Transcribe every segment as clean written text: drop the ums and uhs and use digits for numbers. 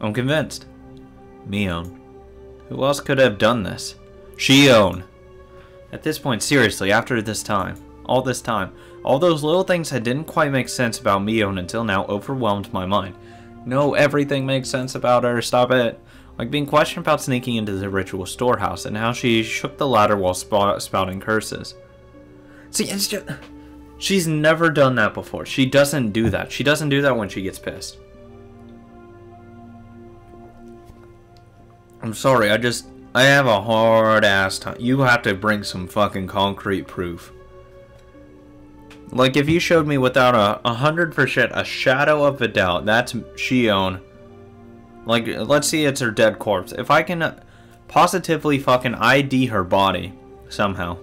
I'm convinced. Mion. Who else could have done this? Shion. At this point, seriously, after this time, all those little things that didn't quite make sense about Mion until now overwhelmed my mind. No, everything makes sense about her, stop it. Like being questioned about sneaking into the ritual storehouse and how she shook the ladder while spouting curses. See, it's just... She's never done that before. She doesn't do that. She doesn't do that when she gets pissed. I'm sorry, I have a hard ass time. You have to bring some fucking concrete proof. Like, if you showed me without 100% a shadow of a doubt, that's Shion. Like, let's see it's her dead corpse. If I can positively fucking ID her body somehow.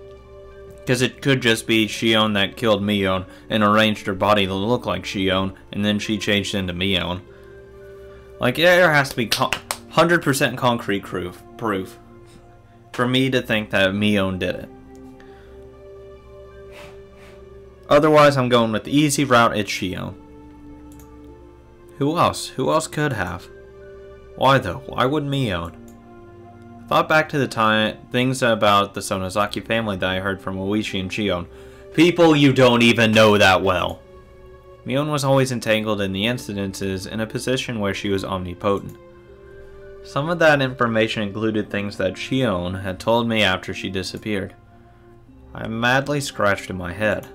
Because it could just be Shion that killed Mion and arranged her body to look like Shion, and then she changed into Mion. Like, there has to be 100% concrete proof for me to think that Mion did it. Otherwise, I'm going with the easy route, it's Shion. Who else? Who else could have? Why though? Why would Mion? Thought back to the things about the Sonozaki family that I heard from Oishi and Shion. People you don't even know that well. Mion was always entangled in the incidences in a position where she was omnipotent. Some of that information included things that Shion had told me after she disappeared. I madly scratched in my head.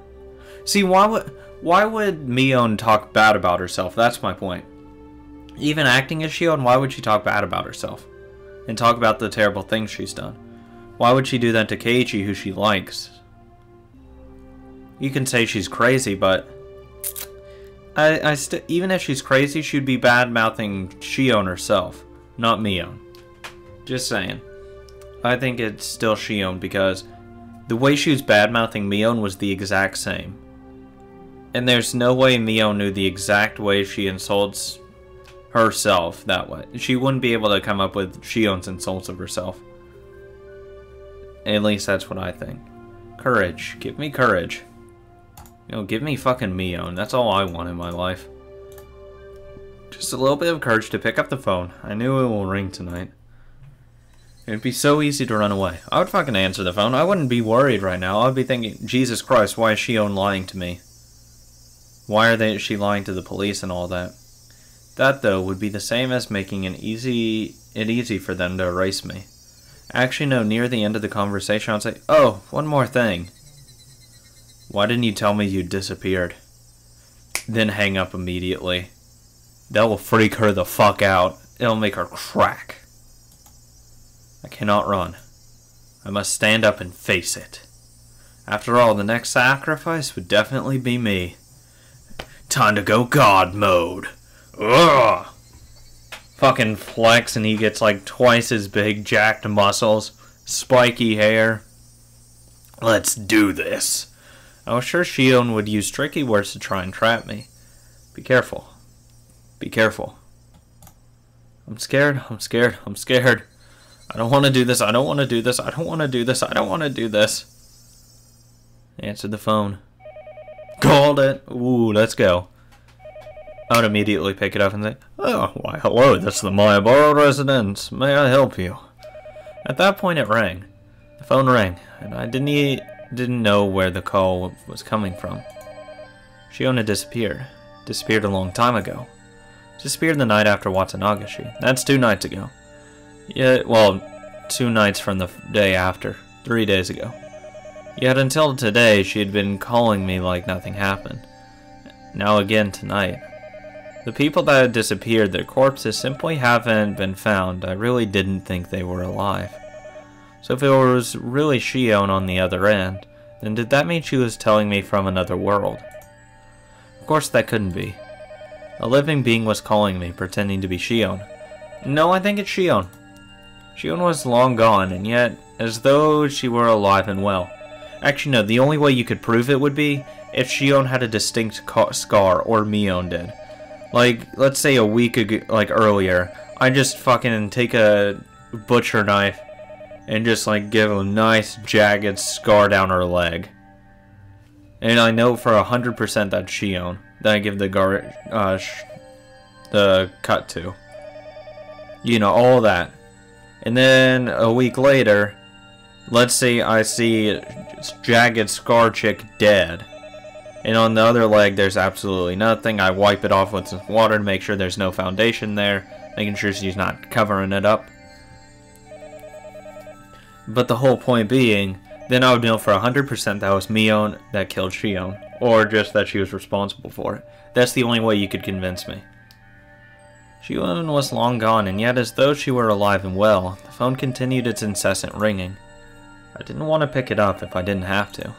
See, why would Mion talk bad about herself? That's my point. Even acting as Shion, why would she talk bad about herself? And talk about the terrible things she's done? Why would she do that to Keiichi, who she likes? You can say she's crazy, but... even if she's crazy, she'd be bad-mouthing Shion herself, not Mion. Just saying. I think it's still Shion because the way she was bad-mouthing Mion was the exact same. And there's no way Mion knew the exact way she insults herself that way. She wouldn't be able to come up with Shion's insults of herself. At least that's what I think. Courage. Give me courage. You know, give me fucking Mion. That's all I want in my life. Just a little bit of courage to pick up the phone. I knew it will ring tonight. It'd be so easy to run away. I would fucking answer the phone. I wouldn't be worried right now. I'd be thinking, Jesus Christ, why is Shion lying to me? Why are she lying to the police and all that? That, though, would be the same as making it easy for them to erase me. Actually, no, near the end of the conversation, I'd say, oh, one more thing. Why didn't you tell me you disappeared? Then hang up immediately. That will freak her the fuck out. It'll make her crack. I cannot run. I must stand up and face it. After all, the next sacrifice would definitely be me. Time to go God mode. Ugh! Fucking flex and he gets like twice as big, jacked muscles, spiky hair. Let's do this. I was sure Shion would use tricky words to try and trap me. Be careful. Be careful. I'm scared, I'm scared, I'm scared. I don't want to do this, I don't want to do this, I don't want to do this, I don't want to do this. Answer the phone. Called it. Ooh, let's go. I would immediately pick it up and say, oh, why, hello, that's the Mayaboro residence. May I help you? At that point, it rang. The phone rang, and I didn't know where the call was coming from. Shion had disappeared. Disappeared a long time ago. Disappeared the night after Watanagashi. That's 2 nights ago. Yeah, well, 2 nights from the day after. 3 days ago. Yet until today, she had been calling me like nothing happened. Now again tonight. The people that had disappeared, their corpses simply haven't been found. I really didn't think they were alive. So if it was really Shion on the other end, then did that mean she was telling me from another world? Of course that couldn't be. A living being was calling me, pretending to be Shion. No, I think it's Shion. Shion was long gone, and yet, as though she were alive and well. Actually, no, the only way you could prove it would be if Shion had a distinct scar, or Mion did. Like, let's say a week ago, like earlier, I just fucking take a butcher knife and just like give a nice jagged scar down her leg. And I know for 100% that's Shion that I give the cut to. You know, all that. And then a week later, let's say I see Jagged Scar Chick dead. And on the other leg, there's absolutely nothing. I wipe it off with some water to make sure there's no foundation there. Making sure she's not covering it up. But the whole point being, then I would know for 100% that was Mion that killed Shion. Or just that she was responsible for it. That's the only way you could convince me. Shion was long gone, and yet as though she were alive and well, the phone continued its incessant ringing. I didn't want to pick it up if I didn't have to.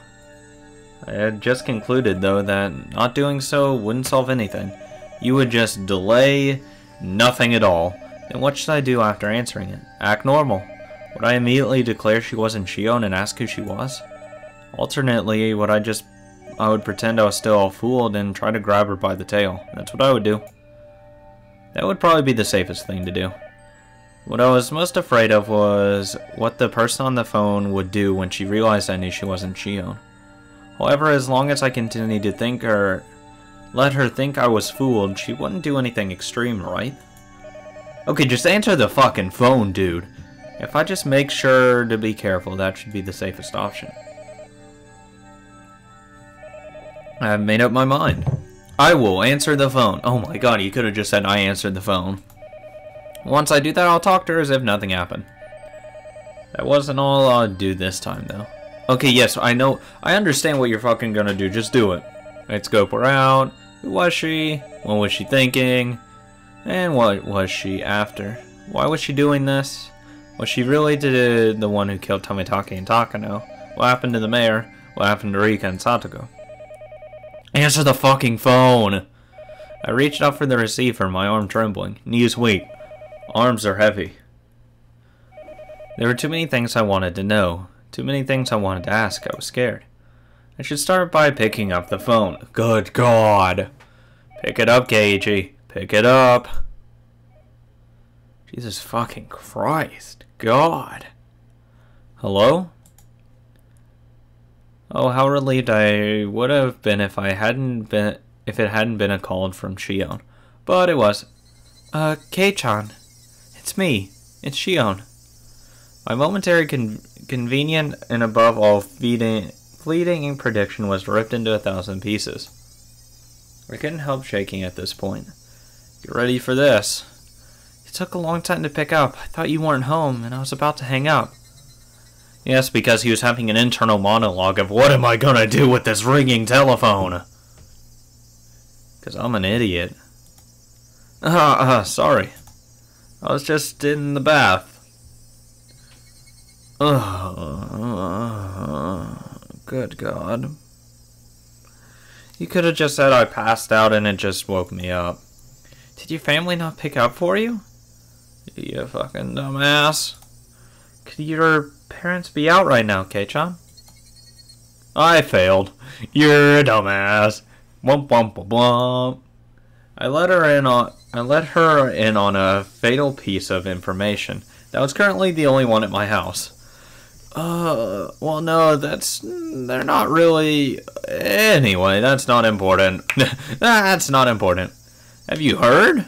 I had just concluded, though, that not doing so wouldn't solve anything. You would just delay nothing at all. Then what should I do after answering it? Act normal. Would I immediately declare she wasn't Shion and ask who she was? Alternately, I would pretend I was still all fooled and try to grab her by the tail. That's what I would do. That would probably be the safest thing to do. What I was most afraid of was what the person on the phone would do when she realized I knew she wasn't Shion. However, as long as I continued to let her think I was fooled, she wouldn't do anything extreme, right? Okay, just answer the fucking phone, dude. If I just make sure to be careful, that should be the safest option. I've made up my mind. I will answer the phone. Oh my god, you could have just said I answered the phone. Once I do that, I'll talk to her as if nothing happened. That wasn't all I'd do this time, though. Okay, yes, I know. I understand what you're fucking gonna do. Just do it. Let's scope her out. Who was she? What was she thinking? And what was she after? Why was she doing this? Was she really the one who killed Tomitake and Takano? What happened to the mayor? What happened to Rika and Satoko? Answer the fucking phone! I reached out for the receiver, my arm trembling. Knees weak. Arms are heavy. There were too many things I wanted to know. Too many things I wanted to ask. I was scared. I should start by picking up the phone. Good God! Pick it up, Keiichi. Pick it up. Jesus fucking Christ. God. Hello? Oh, how relieved I would have been if it hadn't been a call from Shion. But it was. Kei-chan. It's me. It's Shion. My momentary convenient and above all fleeting prediction was ripped into 1,000 pieces. I couldn't help shaking at this point. Get ready for this. It took a long time to pick up. I thought you weren't home, and I was about to hang up. Yes, because he was having an internal monologue of, what am I gonna do with this ringing telephone? Because I'm an idiot. Sorry. I was just in the bath. Good God. You could have just said I passed out and it just woke me up. Did your family not pick up for you? You fucking dumbass. Could your parents be out right now, Kei-chan? I failed. You're a dumbass. Womp womp womp womp. I let her in on a fatal piece of information that was currently the only one at my house. Well, no, they're not really. Anyway, that's not important. That's not important. Have you heard?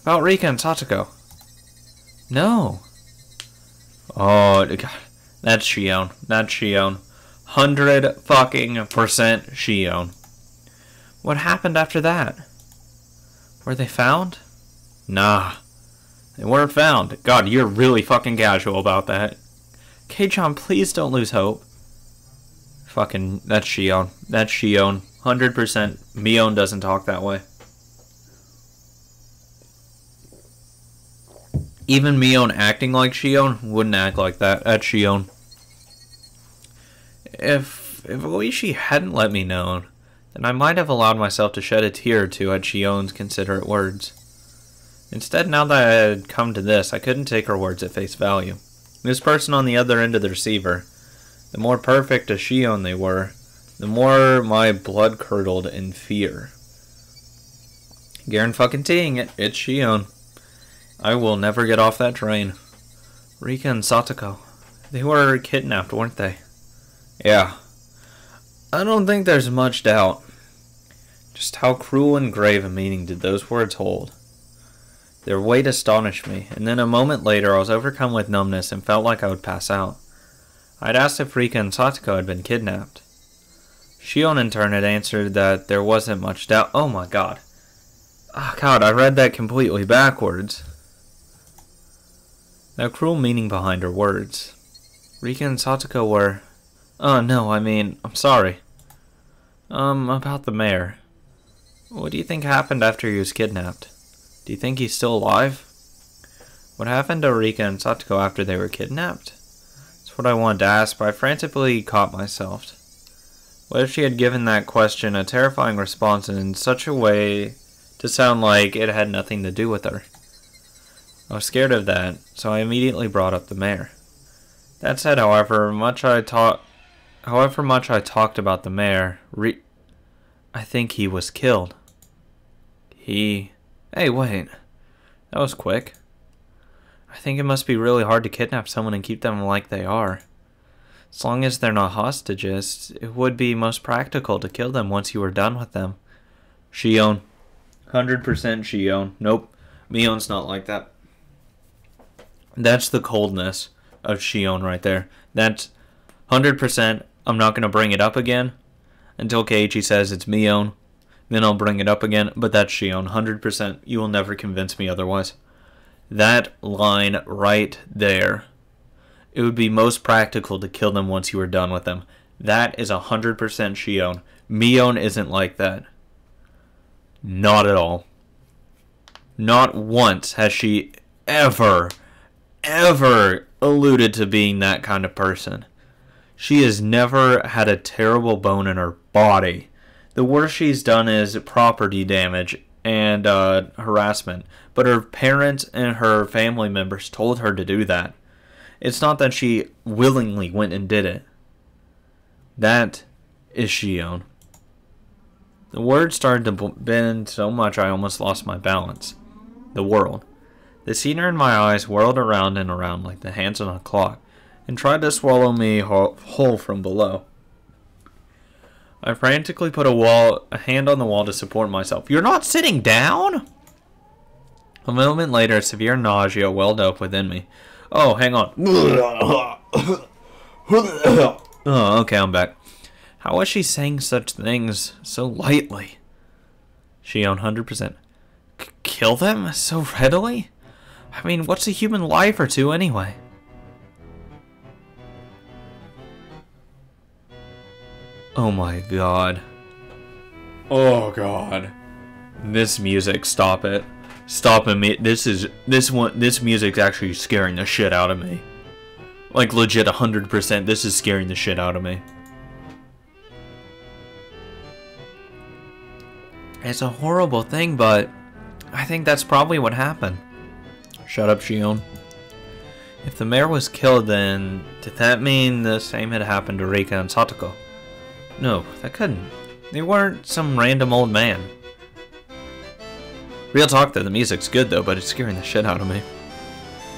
About Rika and Satoko? No. Oh, God. That's Shion. That's Shion. 100% Shion. What happened after that? Were they found? Nah. They weren't found. God, you're really fucking casual about that. Kei-chan, please don't lose hope. Fucking, that's Shion. That's Shion. 100%. Mion doesn't talk that way. Even Mion acting like Shion wouldn't act like that. That's Shion. If Oishi hadn't let me know, then I might have allowed myself to shed a tear or two at Shion's considerate words. Instead, now that I had come to this, I couldn't take her words at face value. This person on the other end of the receiver, the more perfect a Shion they were, the more my blood curdled in fear. Guaranteeing it, it's Shion. I will never get off that train. Rika and Satoko, they were kidnapped, weren't they? Yeah. I don't think there's much doubt. Just how cruel and grave a meaning did those words hold? Their weight astonished me, and then a moment later I was overcome with numbness and felt like I would pass out. I'd asked if Rika and Satoko had been kidnapped. Shion in turn had answered that there wasn't much doubt. Oh my god. Oh god, I read that completely backwards. That cruel meaning behind her words. Rika and Satoko were... Oh no, I mean, I'm sorry. About the mayor. What do you think happened after he was kidnapped? Do you think he's still alive? What happened to Rika and Satoko after they were kidnapped? That's what I wanted to ask, but I frantically caught myself. What if she had given that question a terrifying response in such a way to sound like it had nothing to do with her? I was scared of that, so I immediately brought up the mayor. That said, however much I talked about the mayor, I think he was killed. Hey, wait. That was quick. I think it must be really hard to kidnap someone and keep them like they are. As long as they're not hostages, it would be most practical to kill them once you were done with them. Shion. 100% Shion. Nope. Mion's not like that. That's the coldness of Shion right there. That's 100%. I'm not going to bring it up again until Keiichi says it's Mion. Then I'll bring it up again, but that's Shion. 100%. You will never convince me otherwise. That line right there. It would be most practical to kill them once you were done with them. That is 100% Shion. Mion isn't like that. Not at all. Not once has she ever alluded to being that kind of person. She has never had a terrible bone in her body. The worst she's done is property damage and harassment. But her parents and her family members told her to do that. It's not that she willingly went and did it. That is Shion. The words started to bend so much I almost lost my balance. The world. The scenery in my eyes whirled around and around like the hands on a clock, and tried to swallow me whole from below. I frantically put a hand on the wall to support myself. You're not sitting down? A moment later, severe nausea welled up within me. Oh, hang on. Oh, okay, I'm back. How was she saying such things so lightly? Shion, 100%. Kill them so readily? I mean, what's a human life or two anyway? Oh my god. Oh god. This music, stop it. Stop it. This music's actually scaring the shit out of me. Like legit 100%, this is scaring the shit out of me. It's a horrible thing, but I think that's probably what happened. Shut up, Shion. If the mayor was killed, then did that mean the same had happened to Rika and Satoko? No, that couldn't. They weren't some random old man. Real talk though, the music's good though, but it's scaring the shit out of me.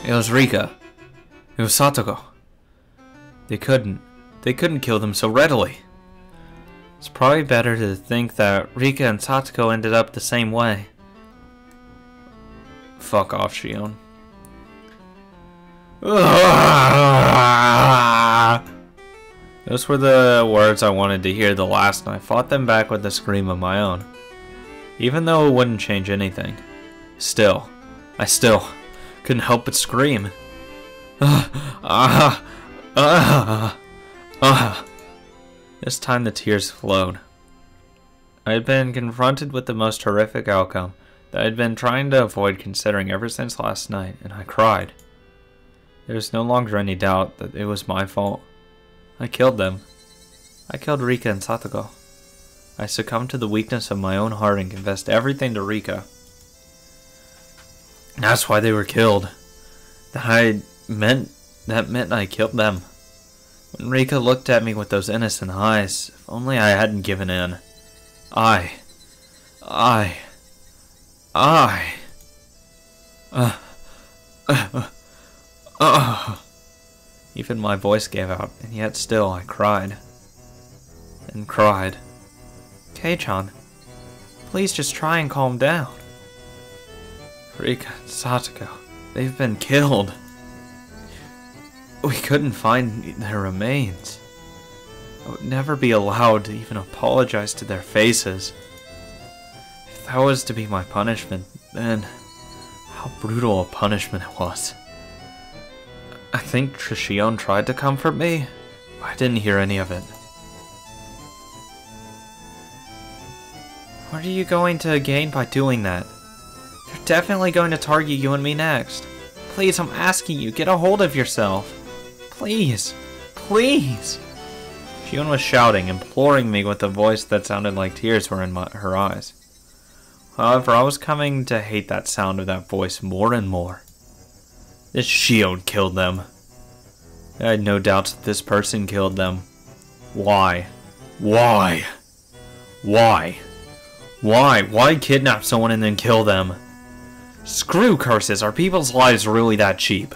It was Rika. It was Satoko. They couldn't kill them so readily. It's probably better to think that Rika and Satoko ended up the same way. Fuck off, Shion. Those were the words I wanted to hear the last, and I fought them back with a scream of my own. Even though it wouldn't change anything. I still couldn't help but scream. This time the tears flowed. I had been confronted with the most horrific outcome that I had been trying to avoid considering ever since last night, and I cried. There was no longer any doubt that it was my fault. I killed them. I killed Rika and Satoko. I succumbed to the weakness of my own heart and confessed everything to Rika. That's why they were killed. That meant I killed them. When Rika looked at me with those innocent eyes, if only I hadn't given in. Even my voice gave out, and yet still I cried. And cried. Kei-chan, please just try and calm down. Rika and Satoko, they've been killed. We couldn't find their remains. I would never be allowed to even apologize to their faces. If that was to be my punishment, then how brutal a punishment it was. I think Shion tried to comfort me, but I didn't hear any of it. What are you going to gain by doing that? They're definitely going to target you and me next. Please, I'm asking you, get a hold of yourself. Please, please. Shion was shouting, imploring me with a voice that sounded like tears were in her eyes. However, I was coming to hate that sound of that voice more and more. This Shion killed them. I had no doubts that this person killed them. Why? Why? Why? Why? Why kidnap someone and then kill them? Screw curses, are people's lives really that cheap?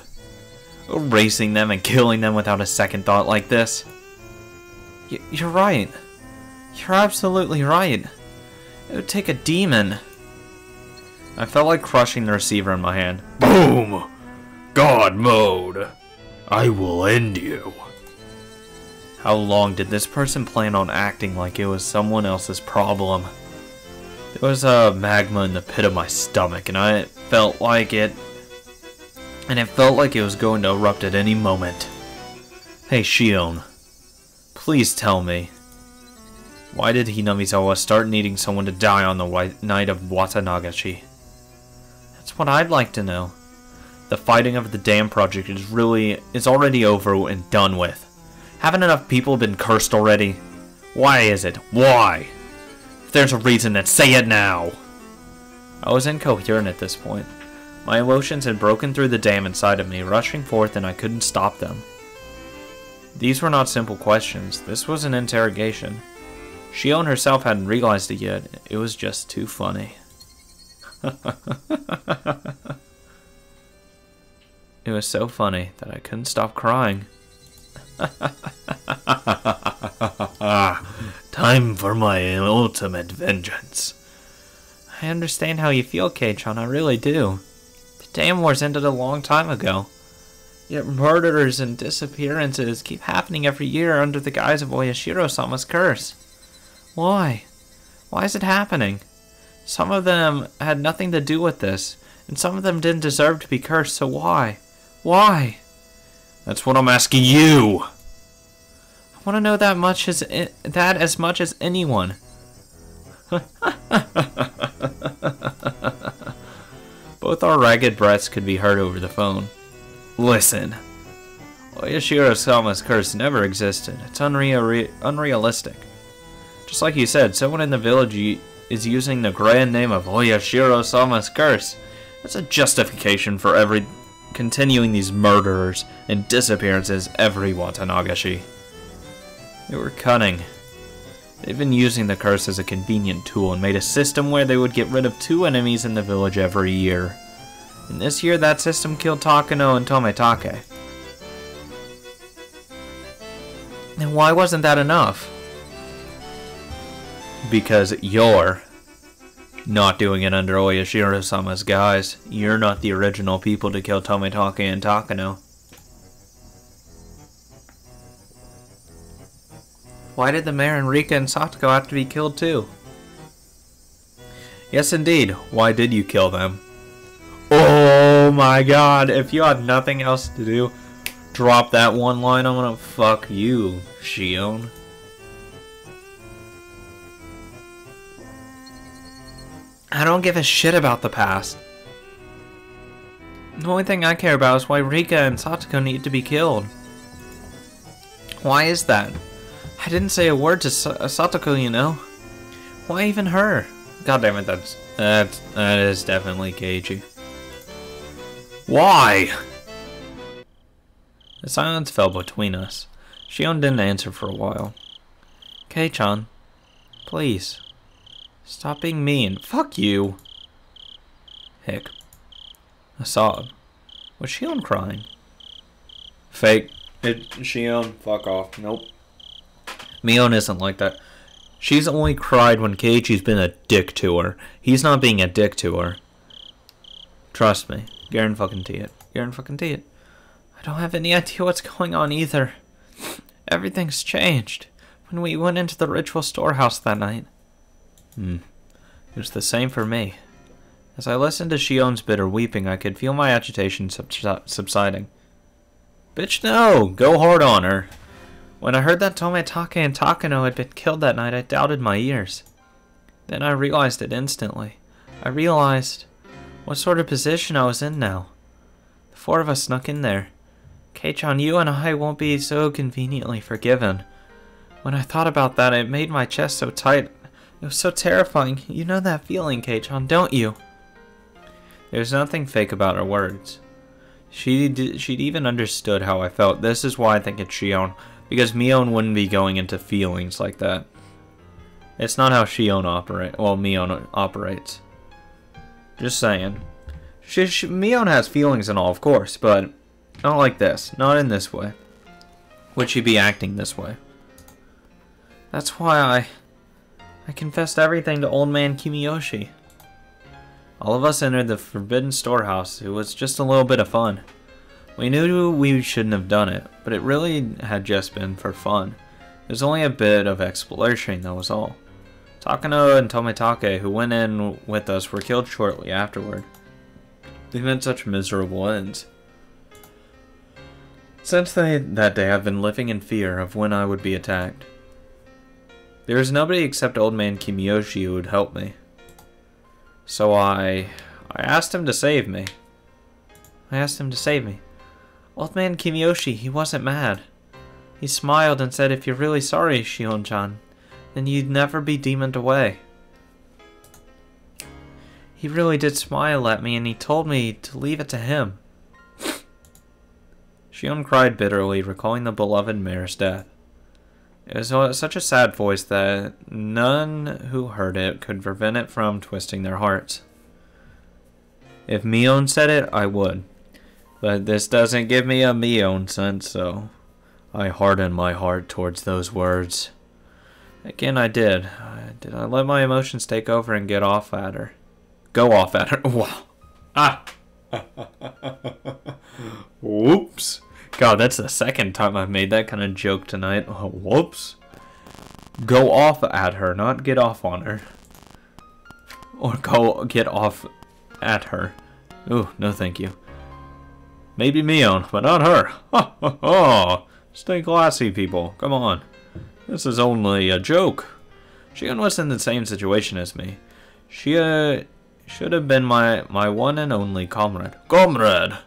Erasing them and killing them without a second thought like this? You're right. You're absolutely right. It would take a demon. I felt like crushing the receiver in my hand. Boom! God mode. I will end you. How long did this person plan on acting like it was someone else's problem? There was a magma in the pit of my stomach, and it felt like it was going to erupt at any moment. Hey Shion, please tell me, why did Hinamizawa start needing someone to die on the night of Watanagashi? That's what I'd like to know. The fighting of the dam project is already over and done with. Haven't enough people been cursed already? Why is it? Why? If there's a reason, then say it now! I was incoherent at this point. My emotions had broken through the dam inside of me, rushing forth, and I couldn't stop them. These were not simple questions. This was an interrogation. Shion herself hadn't realized it yet. It was just too funny. It was so funny that I couldn't stop crying. Time for my ultimate vengeance. I understand how you feel, Keiichi, I really do. The dam wars ended a long time ago. Yet murders and disappearances keep happening every year under the guise of Oyashiro-sama's curse. Why? Why is it happening? Some of them had nothing to do with this, and some of them didn't deserve to be cursed, so why? Why? That's what I'm asking you! I want to know that as much as anyone. Both our ragged breaths could be heard over the phone. Listen. Oyashiro-sama's curse never existed. It's unrealistic. Just like you said, someone in the village is using the grand name of Oyashiro-sama's curse. That's a justification for continuing these murderers and disappearances every Watanagashi. They were cunning. They've been using the curse as a convenient tool and made a system where they would get rid of 2 enemies in the village every year. And this year that system killed Takano and Tometake. And why wasn't that enough? Because you're not doing it under Oyashiro-sama's guise. You're not the original people to kill Tometake and Takano. Why did the mayor and Rika and Satoko have to be killed too? Yes, indeed. Why did you kill them? Oh my god, if you had nothing else to do, drop that one line, I'm gonna fuck you, Shion. I don't give a shit about the past. The only thing I care about is why Rika and Satoko need to be killed. Why is that? I didn't say a word to Satoko, you know. Why even her? God damn it, that is definitely Keiichi. Why? The silence fell between us. Shion didn't answer for a while. Kei-chan, please. Stop being mean. Fuck you. Hick. A sob. Was Shion crying? Fake. Shion, fuck off. Nope. Mion isn't like that. She's only cried when Keiichi's been a dick to her. He's not being a dick to her. Trust me. Guarantee it. Guarantee it. I don't have any idea what's going on either. Everything's changed. When we went into the ritual storehouse that night. It was the same for me. As I listened to Shion's bitter weeping, I could feel my agitation subsiding. Bitch, no! Go hard on her. When I heard that Tometake and Takano had been killed that night, I doubted my ears. Then I realized it instantly. I realized what sort of position I was in now. The four of us snuck in there. Keiichi, you and I won't be so conveniently forgiven. When I thought about that, it made my chest so tight. It was so terrifying. You know that feeling, Keiichi, don't you? There's nothing fake about her words. She'd even understood how I felt. This is why I think it's Shion, because Mion wouldn't be going into feelings like that. It's not how Mion operates. Just saying. Mion has feelings and all, of course, but not like this. Not in this way. Would she be acting this way? That's why I confessed everything to old man Kimiyoshi. All of us entered the forbidden storehouse. It was just a little bit of fun. We knew we shouldn't have done it, but it really had just been for fun. It was only a bit of exploration, that was all. Takano and Tometake, who went in with us, were killed shortly afterward. They met such miserable ends. Since that day, I've been living in fear of when I would be attacked. There was nobody except old man Kimiyoshi who would help me. So I asked him to save me. Old man Kimiyoshi, he wasn't mad. He smiled and said, if you're really sorry, Shion-chan, then you'd never be demoned away. He really did smile at me and he told me to leave it to him. Shion cried bitterly, recalling the beloved mare's death. It was such a sad voice that none who heard it could prevent it from twisting their hearts. If Mion said it, I would. But this doesn't give me a Mion sense, so I hardened my heart towards those words. Again, I did. Did I let my emotions take over and get off at her? Go off at her. Wow. Ah! Whoops. God, that's the second time I've made that kind of joke tonight. Oh, whoops. Go off at her, not get off on her. Or go get off at her. Ooh, no thank you. Maybe Mion, but not her. Ha ha ha! Stay classy, people. Come on. This is only a joke. Shion was in the same situation as me. She should have been my one and only comrade. Comrade!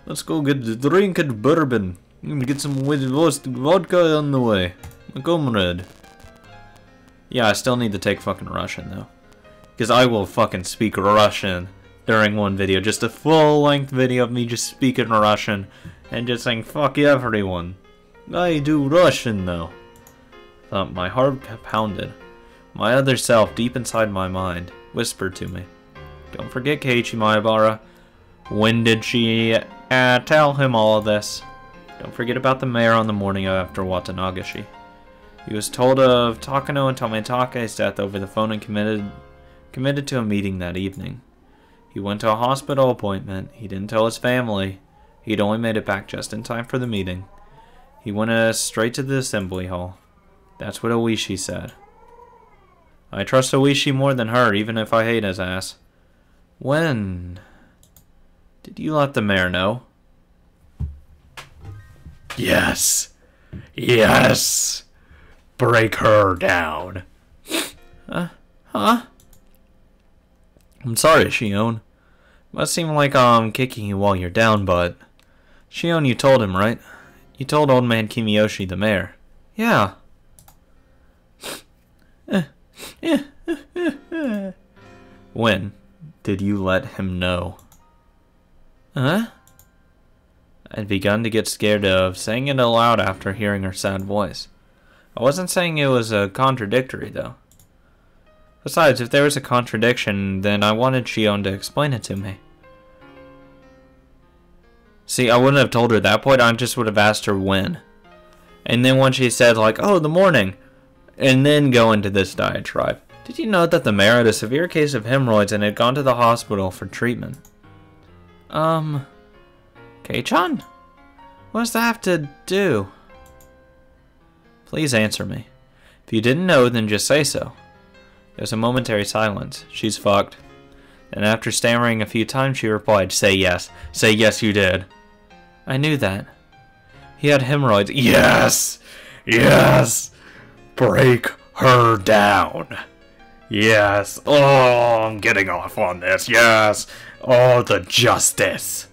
Let's go get the drink and bourbon. Get some vodka on the way. My comrade. Yeah, I still need to take fucking Russian, though. Because I will fucking speak Russian during one video. Just a full-length video of me just speaking Russian. And just saying, fuck everyone. I do Russian, though. My heart pounded. My other self, deep inside my mind, whispered to me. Don't forget Keiichi Maebara. When did she tell him all of this? Don't forget about the mayor on the morning after Watanagashi. He was told of Takano and Tometake's death over the phone and committed to a meeting that evening. He went to a hospital appointment. He didn't tell his family. He'd only made it back just in time for the meeting. He went straight to the assembly hall. That's what Oishi said. I trust Oishi more than her, even if I hate his ass. When did you let the mayor know? Yes! Yes! Break her down. Huh? I'm sorry, Shion. Must seem like I'm kicking you while you're down, but... Shion, you told him, right? You told old man Kimiyoshi, the mayor. Yeah. When did you let him know? Huh? I'd begun to get scared of saying it aloud after hearing her sad voice. I wasn't saying it was contradictory, though. Besides, if there was a contradiction, then I wanted Shion to explain it to me. See, I wouldn't have told her at that point, I just would have asked her when. And then when she said, like, oh, the morning, and then go into this diatribe. Did you know that the mayor had a severe case of hemorrhoids and had gone to the hospital for treatment? Kei-chan? What does that have to do? Please answer me. If you didn't know, then just say so. There's a momentary silence. She's fucked. And after stammering a few times, she replied, say yes. Say yes, you did. I knew that. He had hemorrhoids. Yes! Yes! Break her down. Yes. Oh, I'm getting off on this. Yes. Oh, the justice.